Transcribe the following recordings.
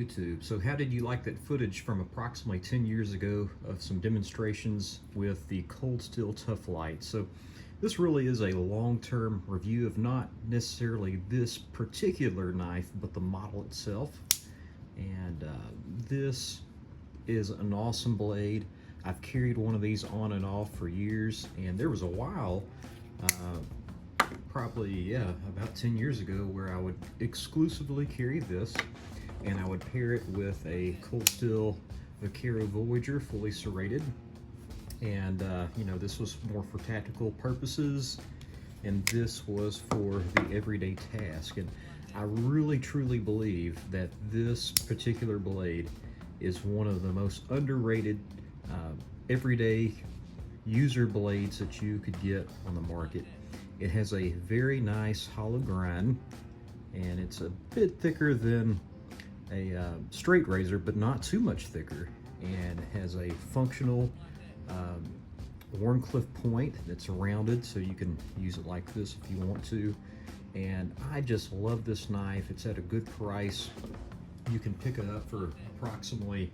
YouTube. So how did you like that footage from approximately 10 years ago of some demonstrations with the cold steel Tufflite? So this really is a long-term review of not necessarily this particular knife, but the model itself. And this is an awesome blade. I've carried one of these on and off for years, and there was a while, probably about 10 years ago, where I would exclusively carry this, and I would pair it with a cold steel Vaquero Voyager fully serrated. And you know, this was more for tactical purposes, and this was for the everyday task. And I really truly believe that this particular blade is one of the most underrated everyday user blades that you could get on the market. It has a very nice hollow grind, and it's a bit thicker than a straight razor, but not too much thicker, and it has a functional Warncliffe point that's rounded, so you can use it like this if you want to. And I just love this knife. It's at a good price. You can pick it up for approximately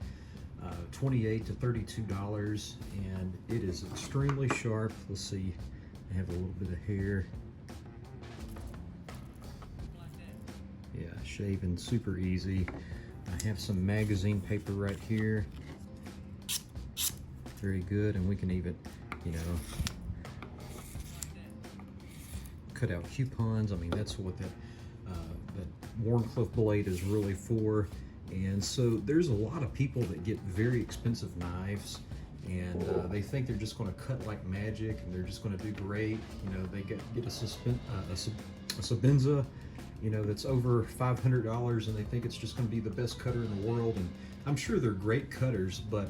$28 to $32, and it is extremely sharp. Let's see, I have a little bit of hair. Yeah, shaving super easy. I have some magazine paper right here. Very good, and we can even, you know, cut out coupons. I mean, that's what that Warncliffe blade is really for. And so there's a lot of people that get very expensive knives, and they think they're just going to cut like magic, and they're just going to do great. You know, they get a Sabenza, you know, that's over $500, and they think it's just going to be the best cutter in the world. And I'm sure they're great cutters, but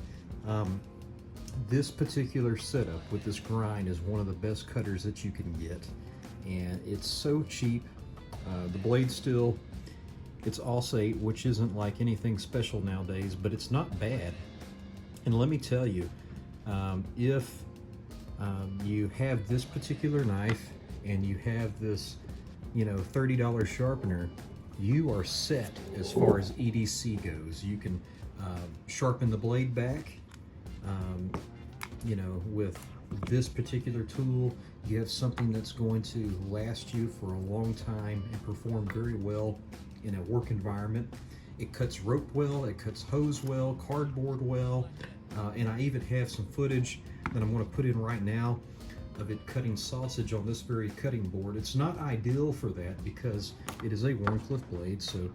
this particular setup with this grind is one of the best cutters that you can get, and it's so cheap. The blade steel, it's All-Sate, which isn't like anything special nowadays, but it's not bad. And let me tell you, if you have this particular knife and you have this, you know, $30 sharpener, you are set as far as EDC goes. You can sharpen the blade back. You know, with this particular tool, you have something that's going to last you for a long time and perform very well in a work environment. It cuts rope well, it cuts hose well, cardboard well, and I even have some footage that I'm going to put in right now of it cutting sausage on this very cutting board. It's not ideal for that because it is a Warncliffe blade, so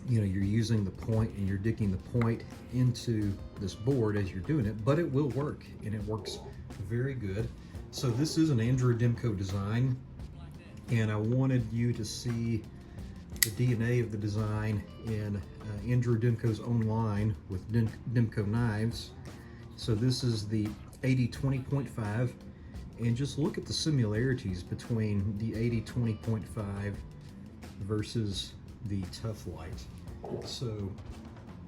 you know, you're using the point and you're digging the point into this board as you're doing it, but it will work, and it works very good. So this is an Andrew Demco design, and I wanted you to see the DNA of the design in Andrew Demco's own line with Demco knives. So this is the 80-20.5, and just look at the similarities between the 80-20.5 versus the Tufflite. So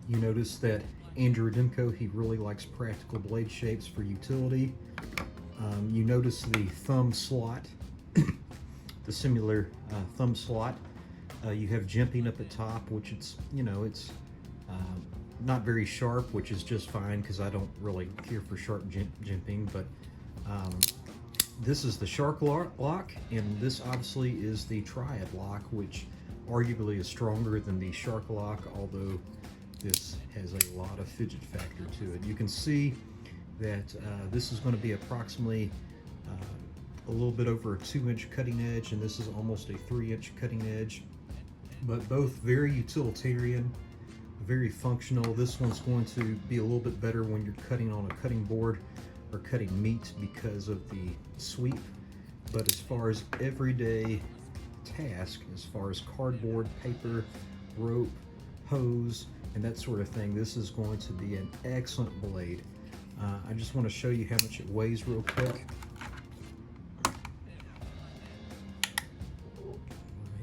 you notice that Andrew Demco, he really likes practical blade shapes for utility. You notice the thumb slot, the similar thumb slot. You have jimping up at top, which it's, you know, it's not very sharp, which is just fine because I don't really care for sharp jimping. But this is the shark lock, and this obviously is the triad lock, which arguably is stronger than the shark lock, although this has a lot of fidget factor to it. You can see that this is going to be approximately a little bit over a 2-inch cutting edge, and this is almost a 3-inch cutting edge, but both very utilitarian, very functional. This one's going to be a little bit better when you're cutting on a cutting board or cutting meat because of the sweep, but as far as everyday task, as far as cardboard, paper, rope, hose, and that sort of thing, this is going to be an excellent blade. I just want to show you how much it weighs real quick. Alright,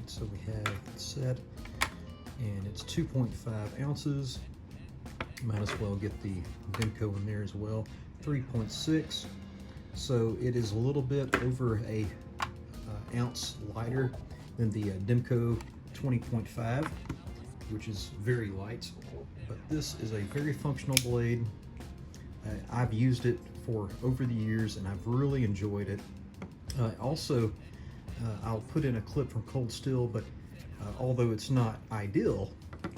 so we have it set, and it's 2.5 ounces. Might as well get the Demco in there as well. 3.6. So it is a little bit over a ounce lighter than the Demco 20.5. which is very light, but this is a very functional blade. I've used it for over the years and I've really enjoyed it. Also, I'll put in a clip from Cold Steel, but although it's not ideal,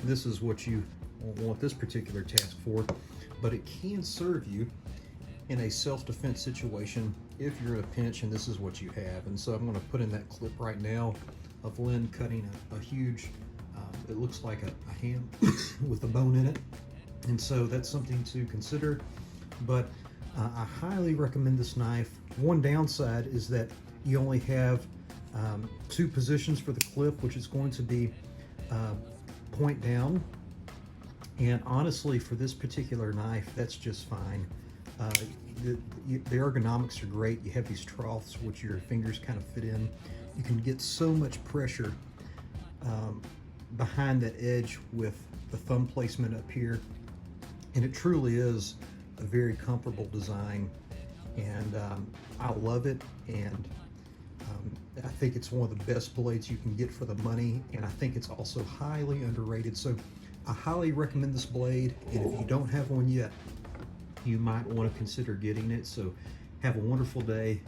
this is what you want this particular task for, but it can serve you in a self-defense situation if you're in a pinch and this is what you have. And so I'm going to put in that clip right now of Lynn cutting a huge, it looks like a ham with a bone in it. And so that's something to consider, but I highly recommend this knife. One downside is that you only have 2 positions for the clip, which is going to be point down. And honestly, for this particular knife, that's just fine. The ergonomics are great. You have these troughs which your fingers kind of fit in. You can get so much pressure behind that edge with the thumb placement up here, and it truly is a very comfortable design, and I love it. And I think it's one of the best blades you can get for the money, and I think it's also highly underrated. So I highly recommend this blade, and if you don't have one yet, you might want to consider getting it. So have a wonderful day,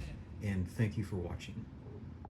and thank you for watching.